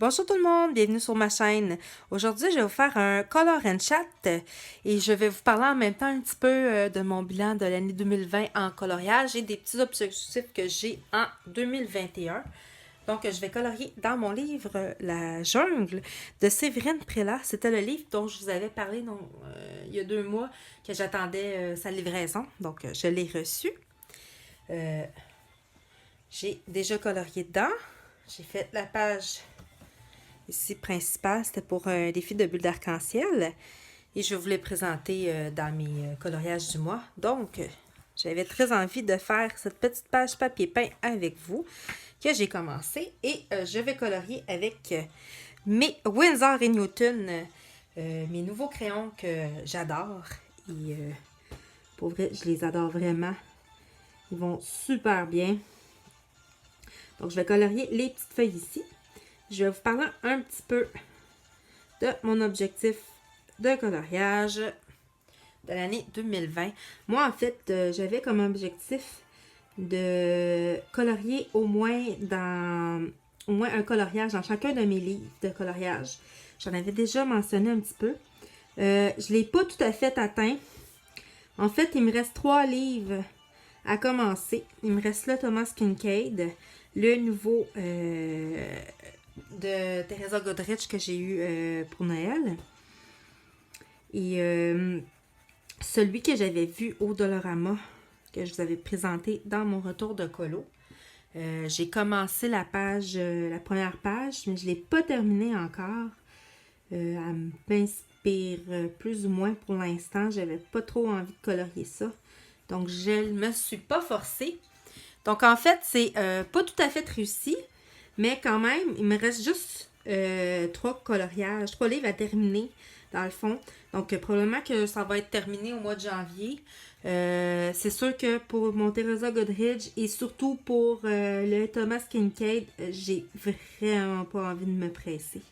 Bonjour tout le monde, bienvenue sur ma chaîne. Aujourd'hui, je vais vous faire un color and chat et je vais vous parler en même temps un petit peu de mon bilan de l'année 2020 en coloriage et des petits objectifs que j'ai en 2021. Donc, je vais colorier dans mon livre La jungle de Séverine Prélat. C'était le livre dont je vous avais parlé il y a 2 mois que j'attendais sa livraison. Donc, je l'ai reçu. Euh, j'ai déjà colorié dedans. J'ai fait la page ici principale, c'était pour un défi de bulles d'arc-en-ciel. Et je vous l'ai présenté dans mes coloriages du mois. Donc, j'avais très envie de faire cette petite page papier peint avec vous que j'ai commencé. Et je vais colorier avec mes Winsor & Newton, mes nouveaux crayons que j'adore. Et pour vrai, je les adore vraiment. Ils vont super bien. Donc, je vais colorier les petites feuilles ici. Je vais vous parler un petit peu de mon objectif de coloriage de l'année 2020. Moi, en fait, j'avais comme objectif de colorier au moins un coloriage dans chacun de mes livres de coloriage. J'en avais déjà mentionné un petit peu. Je ne l'ai pas tout à fait atteint. En fait, il me reste 3 livres à commencer. Il me reste le Thomas Kincaid, le nouveau de Teresa Godrich que j'ai eu pour Noël. Et celui que j'avais vu au Dollarama, que je vous avais présenté dans mon retour de colo. J'ai commencé la première page, mais je ne l'ai pas terminée encore. Elle m'inspire plus ou moins pour l'instant. J'avais pas trop envie de colorier ça. Donc, je ne me suis pas forcée. Donc, en fait, c'est pas tout à fait réussi, mais quand même, il me reste juste 3 livres à terminer, dans le fond. Donc, probablement que ça va être terminé au mois de janvier. C'est sûr que pour mon Teresa Godrich et surtout pour le Thomas Kincaid, j'ai vraiment pas envie de me presser.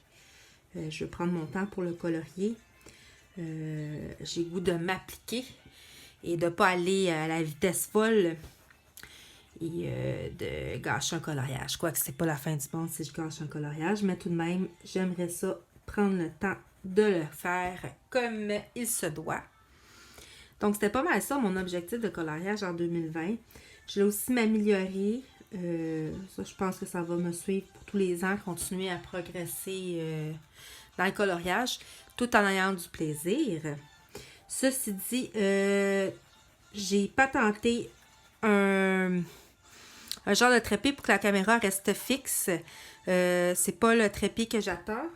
Je vais prendre mon temps pour le colorier. J'ai goût de m'appliquer et de ne pas aller à la vitesse folle et de gâcher un coloriage. Quoique c'est pas la fin du monde si je gâche un coloriage, mais tout de même, j'aimerais ça prendre le temps de le faire comme il se doit. Donc, c'était pas mal ça, mon objectif de coloriage en 2020. Je vais aussi m'améliorer. Ça, je pense que ça va me suivre pour tous les ans, continuer à progresser dans le coloriage, tout en ayant du plaisir. Ceci dit, j'ai patenté un genre de trépied pour que la caméra reste fixe. C'est pas le trépied que j'attends.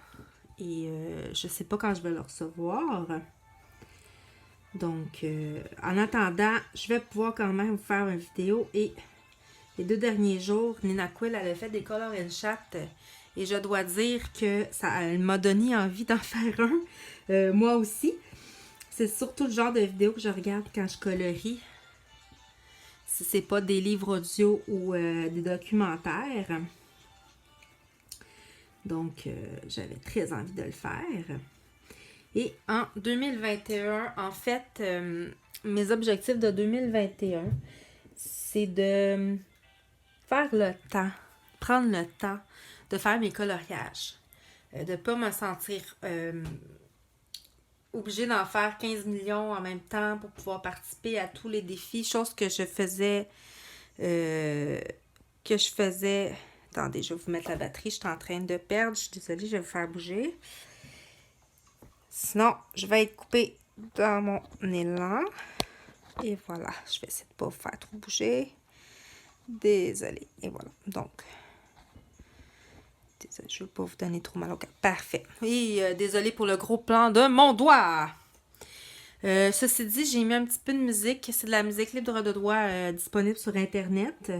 Et je sais pas quand je vais le recevoir. Donc, en attendant, je vais pouvoir quand même vous faire une vidéo. Et les 2 derniers jours, Nina Quill, elle a fait des color and chat. Et je dois dire que elle m'a donné envie d'en faire un. Moi aussi. C'est surtout le genre de vidéo que je regarde quand je colorie. Si c'est pas des livres audio ou des documentaires. Donc, j'avais très envie de le faire. Et en 2021, en fait, mes objectifs de 2021, c'est de faire le temps, prendre le temps de faire mes coloriages. De ne pas me sentir obligée d'en faire 15 millions en même temps pour pouvoir participer à tous les défis, chose que je faisais. Attendez, je vais vous mettre la batterie, je suis en train de perdre, je suis désolée, je vais vous faire bouger. Sinon, je vais être coupée dans mon élan. Et voilà, je vais essayer de ne pas vous faire trop bouger. Désolée. Et voilà, donc. Désolée, je ne veux pas vous donner trop mal au cœur. Parfait. Et désolée pour le gros plan de mon doigt. Ceci dit, j'ai mis un petit peu de musique. C'est de la musique libre de droit disponible sur Internet.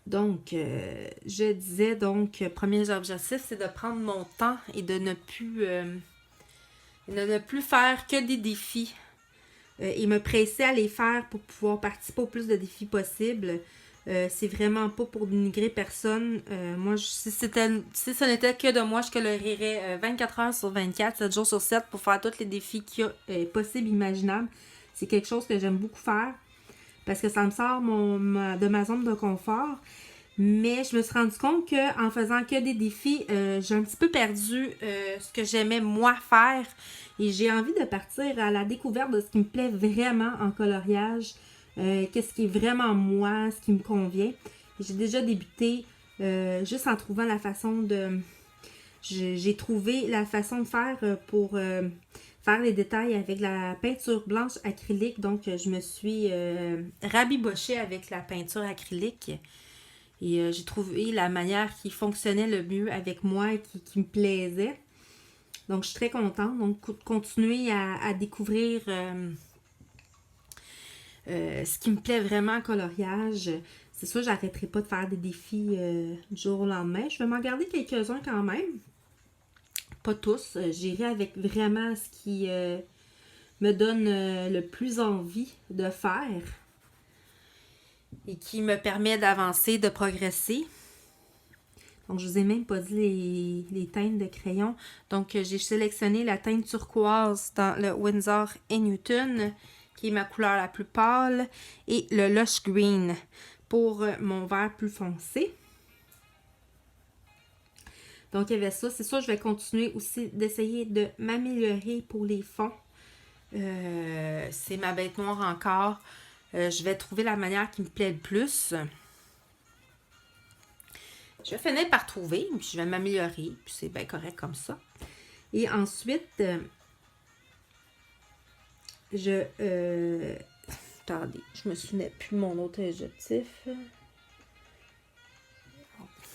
Donc, je disais donc, premier objectif, c'est de prendre mon temps et de ne plus faire que des défis et me presser à les faire pour pouvoir participer au plus de défis possibles. C'est vraiment pas pour dénigrer personne. Moi, si ce n'était que de moi, je colorierais 24 heures sur 24, 7 jours sur 7 pour faire tous les défis qu'il y a possibles, imaginables. C'est quelque chose que j'aime beaucoup faire parce que ça me sort de ma zone de confort. Mais je me suis rendu compte qu'en faisant que des défis, j'ai un petit peu perdu ce que j'aimais moi faire. Et j'ai envie de partir à la découverte de ce qui me plaît vraiment en coloriage. Qu'est-ce qui est vraiment moi, ce qui me convient. J'ai déjà débuté juste en trouvant la façon de... J'ai trouvé la façon de faire pour faire les détails avec la peinture blanche acrylique. Donc, je me suis rabibochée avec la peinture acrylique. Et j'ai trouvé la manière qui fonctionnait le mieux avec moi et qui me plaisait. Donc, je suis très contente. Donc, continuer à découvrir ce qui me plaît vraiment en coloriage. C'est sûr, j'arrêterai pas de faire des défis du jour au lendemain. Je vais m'en garder quelques-uns quand même. Pas tous. J'irai avec vraiment ce qui me donne le plus envie de faire et qui me permet d'avancer, de progresser. Donc, je vous ai même pas dit les teintes de crayon. Donc, j'ai sélectionné la teinte turquoise dans le Winsor & Newton, qui est ma couleur la plus pâle, et le Lush Green pour mon vert plus foncé. Donc, il y avait ça. C'est sûr, je vais continuer aussi d'essayer de m'améliorer pour les fonds. C'est ma bête noire encore. Je vais trouver la manière qui me plaît le plus. Je vais finir par trouver, puis je vais m'améliorer, puis c'est bien correct comme ça. Et ensuite, attendez, je me souviens plus de mon autre objectif.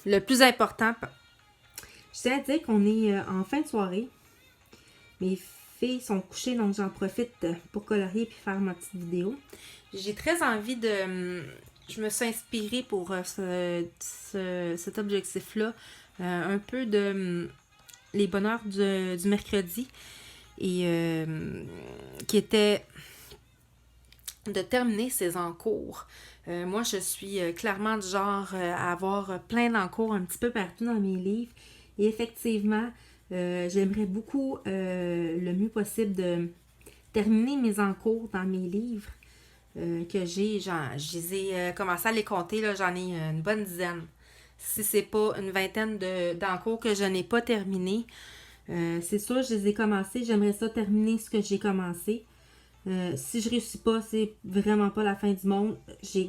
Le plus important, je tiens à dire qu'on est en fin de soirée. Mes filles sont couchées, donc j'en profite pour colorier puis faire ma petite vidéo. J'ai très envie de... Je me suis inspirée pour cet objectif-là. Un peu de les bonheurs du mercredi. Et qui était de terminer ses encours. Moi, je suis clairement du genre à avoir plein d'encours un petit peu partout dans mes livres. Et effectivement, j'aimerais beaucoup le mieux possible de terminer mes encours dans mes livres. Que j'ai, je les ai commencé à les compter, là, j'en ai une bonne dizaine. Si c'est pas une vingtaine d'encours que je n'ai pas terminé, c'est sûr, je les ai commencés, j'aimerais ça terminer ce que j'ai commencé. Si je réussis pas, c'est vraiment pas la fin du monde. J'ai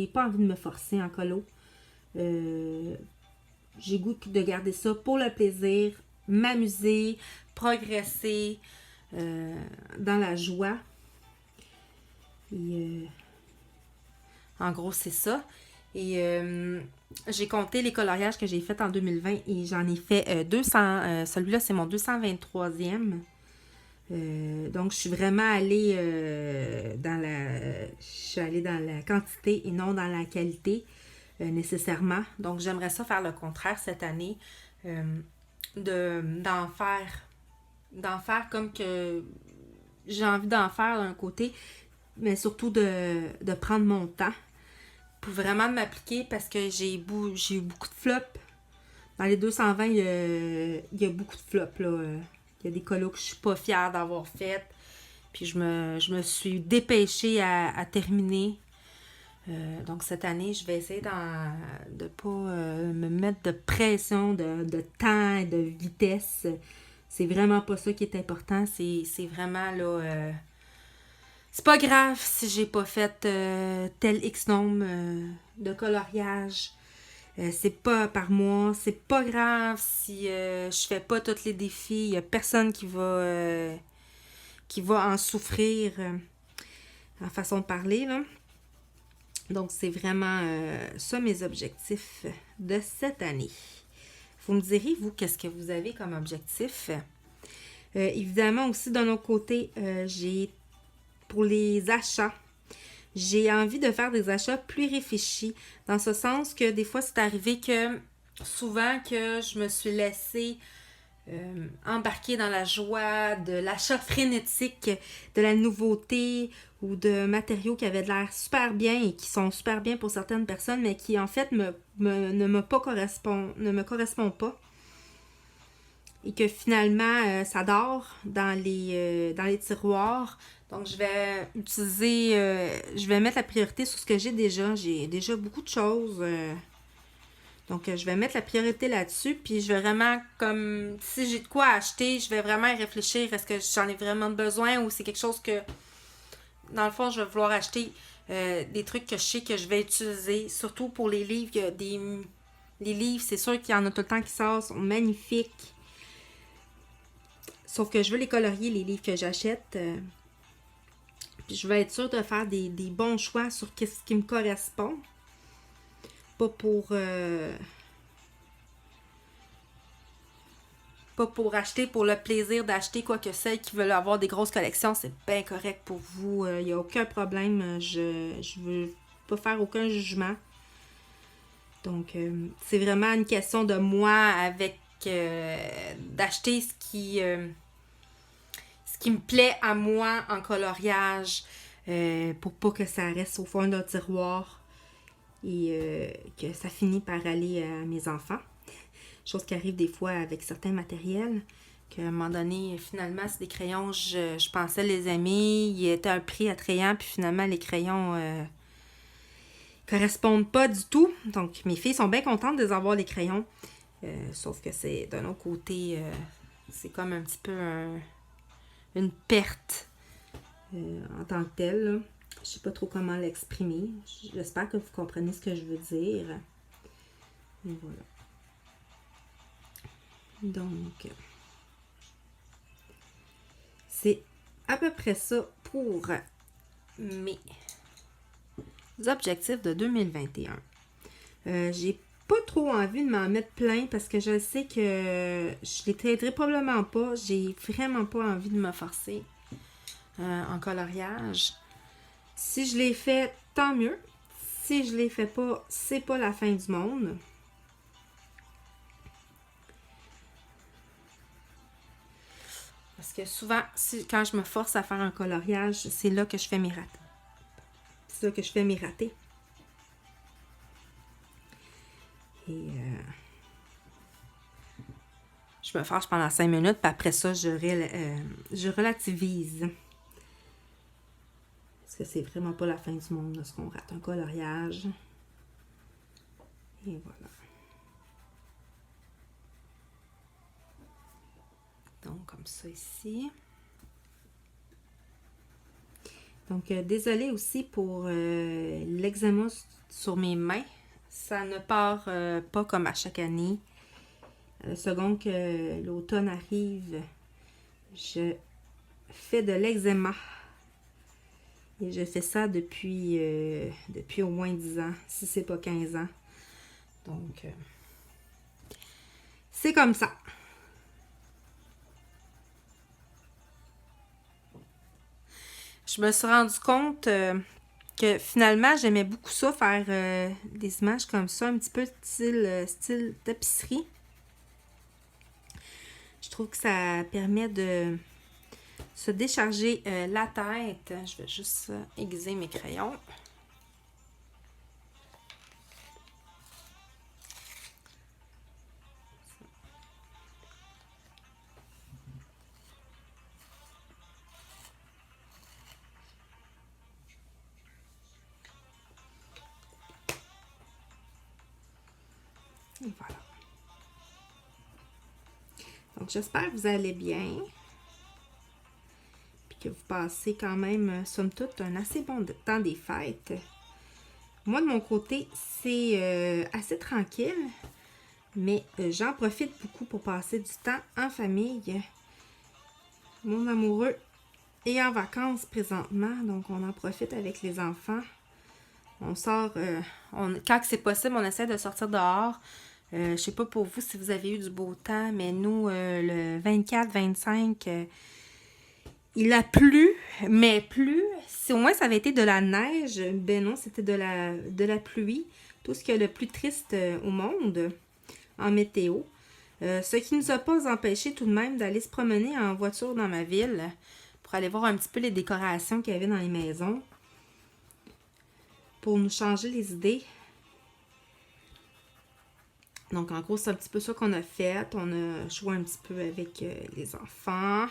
pas envie de me forcer en colo. J'ai goût de garder ça pour le plaisir, m'amuser, progresser dans la joie. Et en gros, c'est ça. Et j'ai compté les coloriages que j'ai fait en 2020 et j'en ai fait 200. Celui-là, c'est mon 223e. Donc, je suis vraiment allée je suis allée dans la quantité et non dans la qualité nécessairement. Donc, j'aimerais ça faire le contraire cette année. D'en faire comme que j'ai envie d'en faire d'un côté, mais surtout de prendre mon temps pour vraiment m'appliquer parce que j'ai eu beaucoup de flops. Dans les 220, il y a beaucoup de flops, là. Il y a des colos que je suis pas fière d'avoir fait. Puis je me suis dépêchée à terminer. Donc cette année, je vais essayer de pas me mettre de pression, de temps et de vitesse. C'est vraiment pas ça qui est important. C'est vraiment là... c'est pas grave si j'ai pas fait tel X nombre de coloriage. C'est pas par mois. C'est pas grave si je fais pas tous les défis. Il y a personne qui va en souffrir en façon de parler, là. Donc, c'est vraiment ça mes objectifs de cette année. Vous me direz, vous, qu'est-ce que vous avez comme objectif? Évidemment, aussi, d'un autre côté, pour les achats, j'ai envie de faire des achats plus réfléchis. Dans ce sens que des fois, c'est arrivé que souvent que je me suis laissée embarquer dans la joie de l'achat frénétique, de la nouveauté ou de matériaux qui avaient de l'air super bien et qui sont super bien pour certaines personnes, mais qui en fait ne me correspond pas. et que finalement, ça dort dans les tiroirs. Donc, je vais utiliser, je vais mettre la priorité sur ce que j'ai déjà. J'ai déjà beaucoup de choses. Donc, je vais mettre la priorité là-dessus. Puis, je vais vraiment, comme, si j'ai de quoi acheter, je vais vraiment y réfléchir. Est-ce que j'en ai vraiment besoin ou c'est quelque chose que, dans le fond, je vais vouloir acheter des trucs que je sais que je vais utiliser. Surtout pour les livres. Il y a les livres, c'est sûr qu'il y en a tout le temps qui sortent, sont magnifiques. Sauf que je veux les colorier, les livres que j'achète. Puis je veux être sûre de faire des bons choix sur ce qui me correspond. Pas pour acheter pour le plaisir d'acheter, quoique celles qui veulent avoir des grosses collections, c'est bien correct pour vous. Il n'y a aucun problème. Je veux pas faire aucun jugement. Donc, c'est vraiment une question de moi avec d'acheter ce qui me plaît à moi en coloriage pour pas que ça reste au fond d'un tiroir et que ça finit par aller à mes enfants. Chose qui arrive des fois avec certains matériels, qu'à un moment donné, finalement, c'est des crayons, je pensais les aimer, ils étaient un prix attrayant, puis finalement, les crayons correspondent pas du tout. Donc, mes filles sont bien contentes de les avoir, les crayons. Sauf que c'est, d'un autre côté, c'est comme un petit peu une perte en tant que telle. Là. Je sais pas trop comment l'exprimer. J'espère que vous comprenez ce que je veux dire. Et voilà. Donc, c'est à peu près ça pour mes objectifs de 2021. J'ai pas trop envie de m'en mettre plein parce que je sais que je les traiterai probablement pas. J'ai vraiment pas envie de me forcer en coloriage. Si je les fais, tant mieux. Si je les fais pas, c'est pas la fin du monde. Parce que souvent, quand je me force à faire un coloriage, c'est là que je fais mes ratés. C'est là que je fais mes ratés. Et je me fâche pendant 5 minutes, puis après ça, je relativise. Parce que c'est vraiment pas la fin du monde lorsqu'on rate un coloriage. Et voilà. Donc, comme ça ici. Donc, désolée aussi pour l'eczéma sur mes mains. Ça ne part pas comme à chaque année. La seconde que l'automne arrive, je fais de l'eczéma. Et je fais ça depuis au moins 10 ans, si c'est pas 15 ans. Donc, c'est comme ça. Je me suis rendu compte que finalement, j'aimais beaucoup ça, faire des images comme ça, un petit peu style tapisserie. Je trouve que ça permet de se décharger la tête. Je vais juste aiguiser mes crayons. Et voilà. Donc, j'espère que vous allez bien. Puis que vous passez quand même, somme toute, un assez bon temps des fêtes. Moi, de mon côté, c'est assez tranquille. Mais j'en profite beaucoup pour passer du temps en famille. Mon amoureux est en vacances présentement. Donc, on en profite avec les enfants. On sort, quand c'est possible, on essaie de sortir dehors. Je sais pas pour vous si vous avez eu du beau temps, mais nous, le 24-25, il a plu, mais plu. Si au moins ça avait été de la neige, ben non, c'était de la pluie. Tout ce qui est le plus triste au monde en météo. Ce qui ne nous a pas empêché tout de même d'aller se promener en voiture dans ma ville pour aller voir un petit peu les décorations qu'il y avait dans les maisons. Pour nous changer les idées. Donc, en gros, c'est un petit peu ça qu'on a fait. On a joué un petit peu avec les enfants.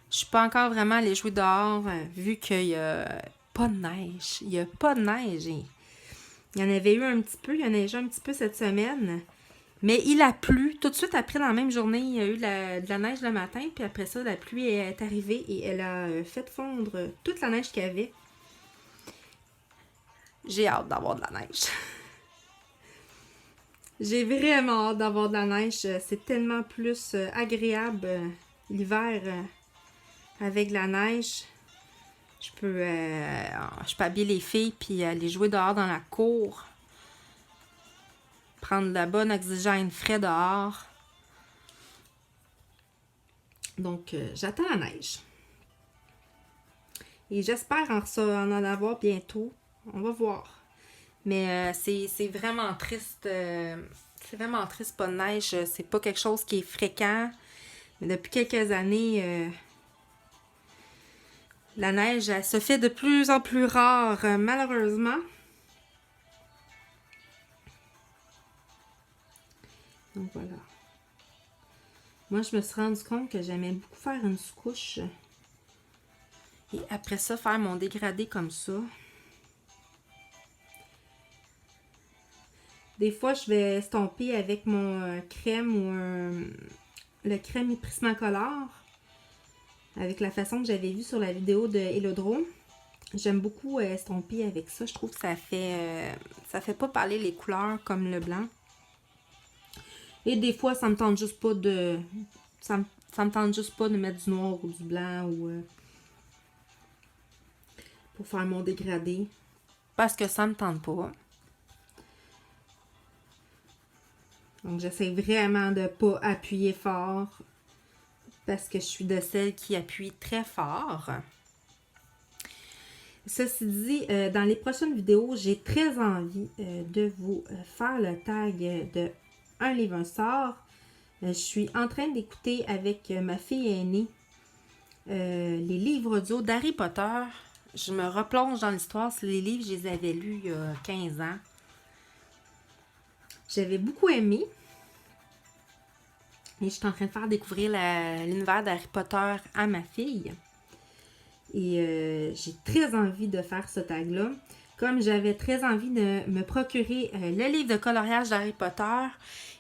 Je suis pas encore vraiment allée jouer dehors, vu qu'il y a pas de neige. Il y a pas de neige. Il y en avait eu un petit peu. Il y en a déjà un petit peu cette semaine. Mais il a plu. Tout de suite après, dans la même journée, il y a eu de la neige le matin. Puis après ça, la pluie est arrivée et elle a fait fondre toute la neige qu'il y avait. J'ai hâte d'avoir de la neige. J'ai vraiment hâte d'avoir de la neige. C'est tellement plus agréable l'hiver avec la neige. Je peux habiller les filles puis aller jouer dehors dans la cour. Prendre de la bonne oxygène frais dehors. Donc, j'attends la neige. Et j'espère en avoir bientôt. On va voir. Mais c'est vraiment triste. C'est vraiment triste, pas de neige. C'est pas quelque chose qui est fréquent. Mais depuis quelques années, la neige, elle se fait de plus en plus rare, malheureusement. Donc voilà. Moi, je me suis rendu compte que j'aimais beaucoup faire une sous-couche. Et après ça, faire mon dégradé comme ça. Des fois, je vais estomper avec mon crème ou le crème Prismacolor. Avec la façon que j'avais vue sur la vidéo de Elodro. J'aime beaucoup estomper avec ça. Je trouve que ça fait pas parler les couleurs comme le blanc. Et des fois, ça me tente juste pas de... Ça me tente juste pas de mettre du noir ou du blanc ou... pour faire mon dégradé. Parce que ça me tente pas. Donc, j'essaie vraiment de pas appuyer fort. Parce que je suis de celles qui appuient très fort. Ceci dit, dans les prochaines vidéos, j'ai très envie de vous faire le tag de Un livre, un sort. Je suis en train d'écouter avec ma fille aînée les livres audio d'Harry Potter. Je me replonge dans l'histoire. Les livres, je les avais lus il y a 15 ans. J'avais beaucoup aimé. Et je suis en train de faire découvrir l'univers d'Harry Potter à ma fille. Et j'ai très envie de faire ce tag-là. Comme j'avais très envie de me procurer le livre de coloriage d'Harry Potter.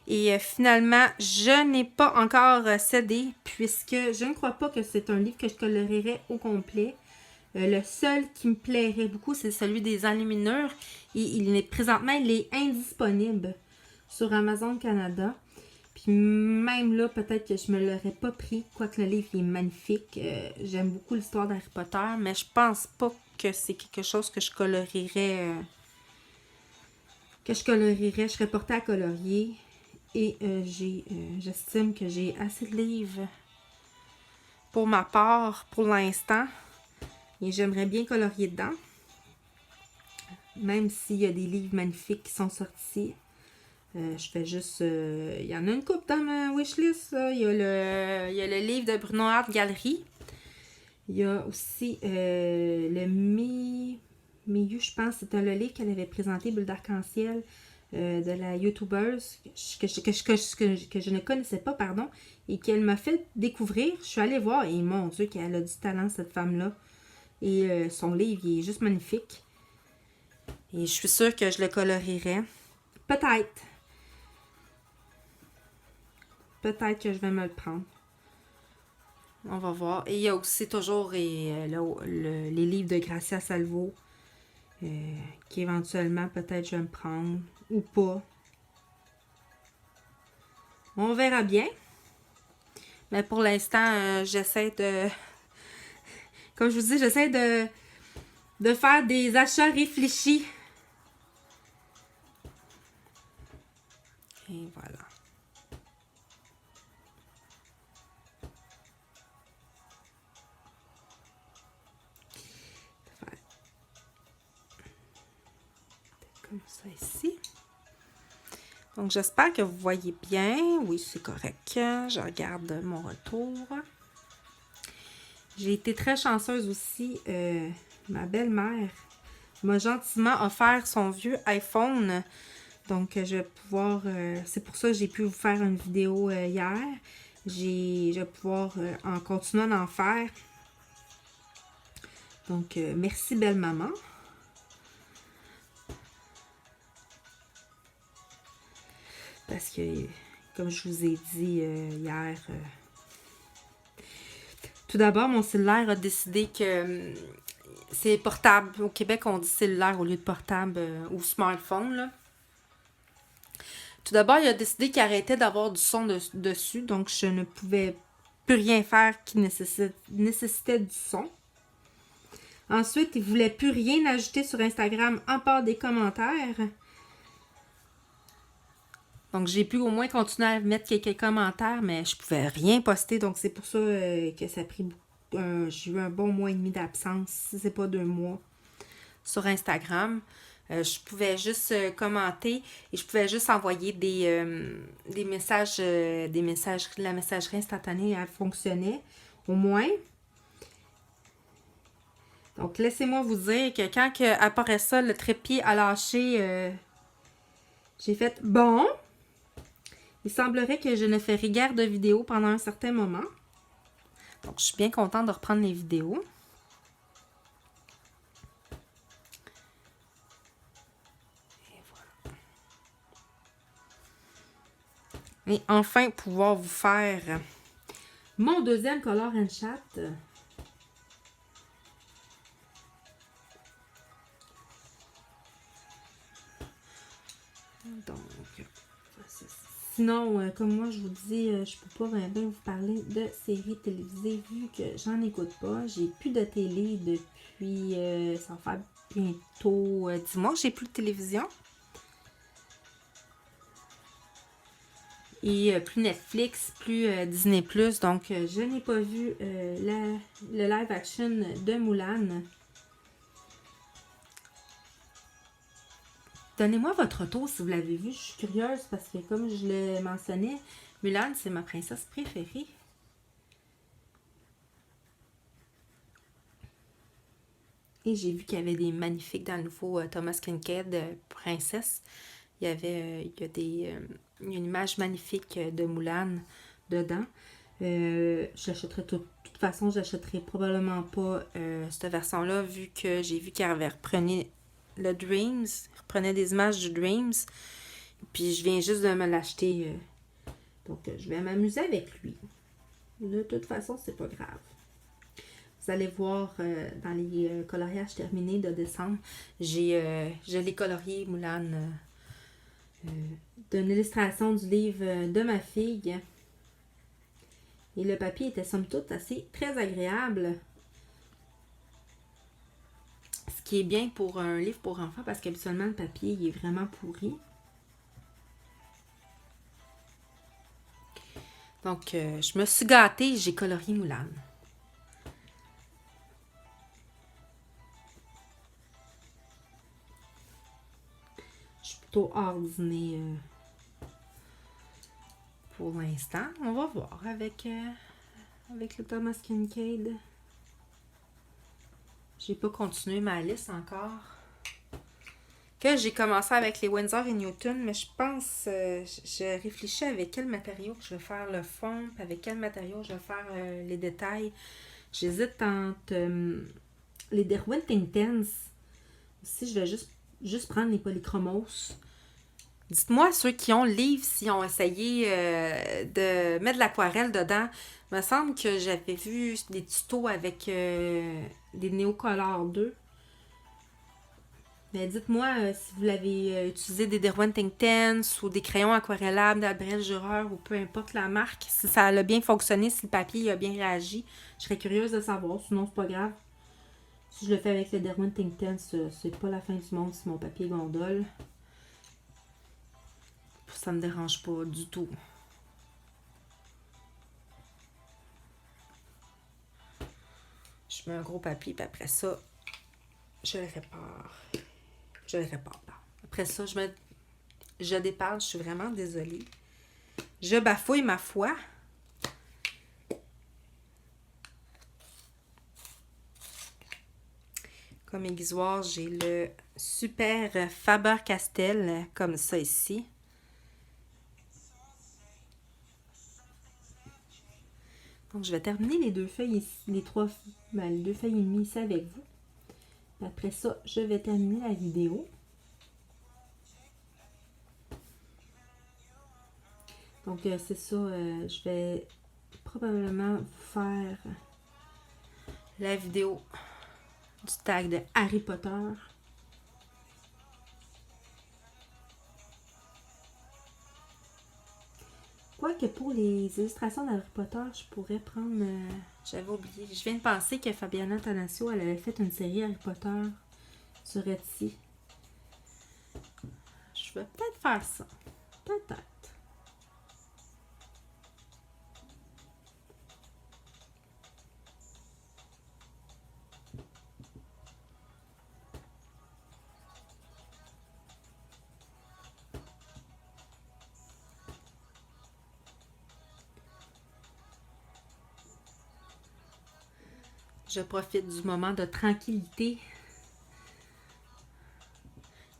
Et finalement, je n'ai pas encore cédé puisque je ne crois pas que c'est un livre que je colorerai au complet. Le seul qui me plairait beaucoup, c'est celui des enluminures. Et présentement, il est indisponible sur Amazon Canada. Puis même là, peut-être que je me l'aurais pas pris, quoique le livre est magnifique. J'aime beaucoup l'histoire d'Harry Potter, mais je pense pas que c'est quelque chose que je colorierais. Je serais portée à colorier. Et j'estime que j'ai assez de livres pour ma part pour l'instant. Et j'aimerais bien colorier dedans. Même s'il y a des livres magnifiques qui sont sortis. Je fais juste... il y en a une couple dans ma wishlist. Il y a le livre de Bruno Art Galerie. Il y a aussi le Miyu, je pense. C'était le livre qu'elle avait présenté, Bulle d'arc-en-ciel, de la YouTubeuse que je ne connaissais pas, pardon, et qu'elle m'a fait découvrir. Je suis allée voir et mon Dieu, qu'elle a du talent, cette femme-là. Et son livre, il est juste magnifique. Et je suis sûre que je le colorierais. Peut-être. Peut-être que je vais me le prendre. On va voir. Et il y a aussi toujours les livres de Gracia Salvo. Qui éventuellement, peut-être, je vais me prendre. Ou pas. On verra bien. Mais pour l'instant, j'essaie de... Comme je vous dis, j'essaie de faire des achats réfléchis. Et voilà. Comme ça ici. Donc, j'espère que vous voyez bien. Oui, c'est correct. Je regarde mon retour. J'ai été très chanceuse aussi. Ma belle-mère m'a gentiment offert son vieux iPhone Donc, je vais pouvoir... c'est pour ça que j'ai pu vous faire une vidéo hier. Je vais pouvoir en continuer d'en faire. Donc, merci belle maman. Parce que, comme je vous ai dit hier... tout d'abord, mon cellulaire a décidé que c'est portable. Au Québec, on dit cellulaire au lieu de portable ou smartphone, là. Tout d'abord, il a décidé qu'il arrêtait d'avoir du son dessus, donc je ne pouvais plus rien faire qui nécessitait du son. Ensuite, il ne voulait plus rien ajouter sur Instagram à part des commentaires. Donc, j'ai pu au moins continuer à mettre quelques commentaires, mais je ne pouvais rien poster, donc c'est pour ça que ça a pris beaucoup. J'ai eu un bon mois et demi d'absence, si ce n'est pas 2 mois, sur Instagram. Je pouvais juste commenter et je pouvais juste envoyer des messages, la messagerie instantanée, elle fonctionnait au moins. Donc, laissez-moi vous dire que quand apparaît ça, le trépied a lâché, j'ai fait « Bon ». Il semblerait que je ne ferai guère de vidéos pendant un certain moment. Donc, je suis bien contente de reprendre les vidéos. Et enfin, pouvoir vous faire mon deuxième Color and Chat. Donc, sinon, comme moi je vous dis, je peux pas vraiment vous parler de séries télévisées vu que j'en écoute pas. J'ai plus de télé depuis, ça va faire bientôt 10 mois que j'ai plus de télévision. Et plus Netflix, plus Disney+. Donc, je n'ai pas vu le live action de Mulan. Donnez-moi votre retour si vous l'avez vu. Je suis curieuse parce que, comme je le mentionnais, Mulan, c'est ma princesse préférée. Et j'ai vu qu'il y avait des magnifiques dans le nouveau Thomas Kincaid, princesse. Il y a une image magnifique de Mulan dedans. J'achèterai de toute façon, j'achèterai probablement pas cette version-là, vu que j'ai vu qu'il reprenait le Dreams, il reprenait des images du Dreams. Puis je viens juste de me l'acheter. Donc je vais m'amuser avec lui. De toute façon, c'est pas grave. Vous allez voir dans les coloriages terminés de décembre, je l'ai colorié Mulan d'une illustration du livre de ma fille. Et le papier était somme toute très agréable. Ce qui est bien pour un livre pour enfants parce qu'habituellement le papier il est vraiment pourri. Donc je me suis gâtée, j'ai colorié Mulan. Je suis plutôt ordonnée pour l'instant. On va voir avec le Thomas Kincaid. J'ai pas continué ma liste encore. Que j'ai commencé avec les Winsor & Newton, mais je pense, je réfléchis avec quel matériau je vais faire le fond, avec quel matériau je vais faire les détails. J'hésite entre les Derwent Intense. Aussi, je vais juste prendre les polychromos. Dites-moi, ceux qui ont le livre, s'ils ont essayé de mettre de l'aquarelle dedans. Il me semble que j'avais vu des tutos avec des Neocolor 2. Mais dites-moi si vous l'avez utilisé des Derwent Intense ou des crayons aquarellables d'Albrecht Dürer ou peu importe la marque. Si ça a bien fonctionné, si le papier a bien réagi. Je serais curieuse de savoir, sinon c'est pas grave. Si je le fais avec les Derwent Intense, c'est pas la fin du monde si mon papier gondole. Ça me dérange pas du tout. Je mets un gros papier, puis après ça, je le répare. Après ça, je déparle, je suis vraiment désolée. Je bafouille ma foi. Comme aiguisoire, j'ai le super Faber-Castell, comme ça ici. Donc, je vais terminer les deux feuilles ici, les deux feuilles et demie ici avec vous. Après ça, je vais terminer la vidéo. Donc, c'est ça, je vais probablement vous faire la vidéo du tag de Harry Potter. Quoique pour les illustrations d'Harry Potter, je pourrais prendre... j'avais oublié. Je viens de penser que Fabiana Tanasio, elle avait fait une série Harry Potter sur Etsy. Je vais peut-être faire ça. Peut-être. Je profite du moment de tranquillité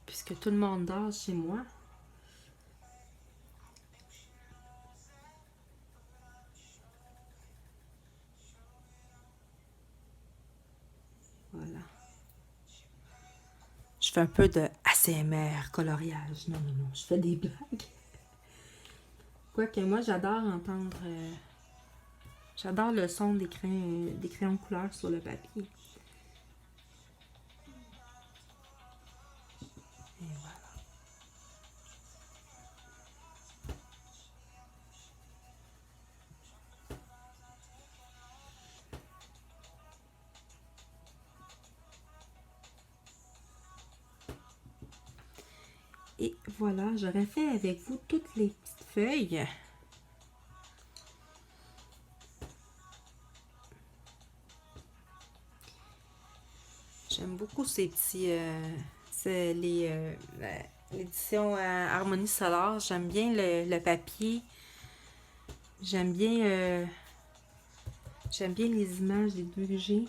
puisque tout le monde dort chez moi. Voilà. Je fais un peu de ASMR, coloriage. Non, je fais des blagues. Quoique moi, j'adore entendre... j'adore le son des crayons couleur sur le papier. Et voilà. Et voilà, j'aurais fait avec vous toutes les petites feuilles. J'aime beaucoup ces petits... c'est l'édition Harmonie Solar. J'aime bien le papier. J'aime bien les images des deux que j'ai.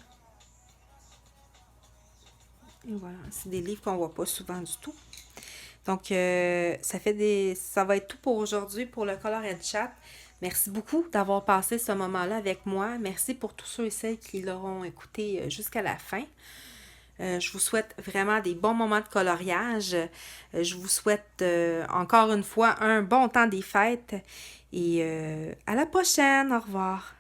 Et voilà, c'est des livres qu'on voit pas souvent du tout. Donc, ça va être tout pour aujourd'hui pour le Color and Chat. Merci beaucoup d'avoir passé ce moment-là avec moi. Merci pour tous ceux et celles qui l'auront écouté jusqu'à la fin. Je vous souhaite vraiment des bons moments de coloriage. Je vous souhaite encore une fois un bon temps des fêtes. Et à la prochaine. Au revoir.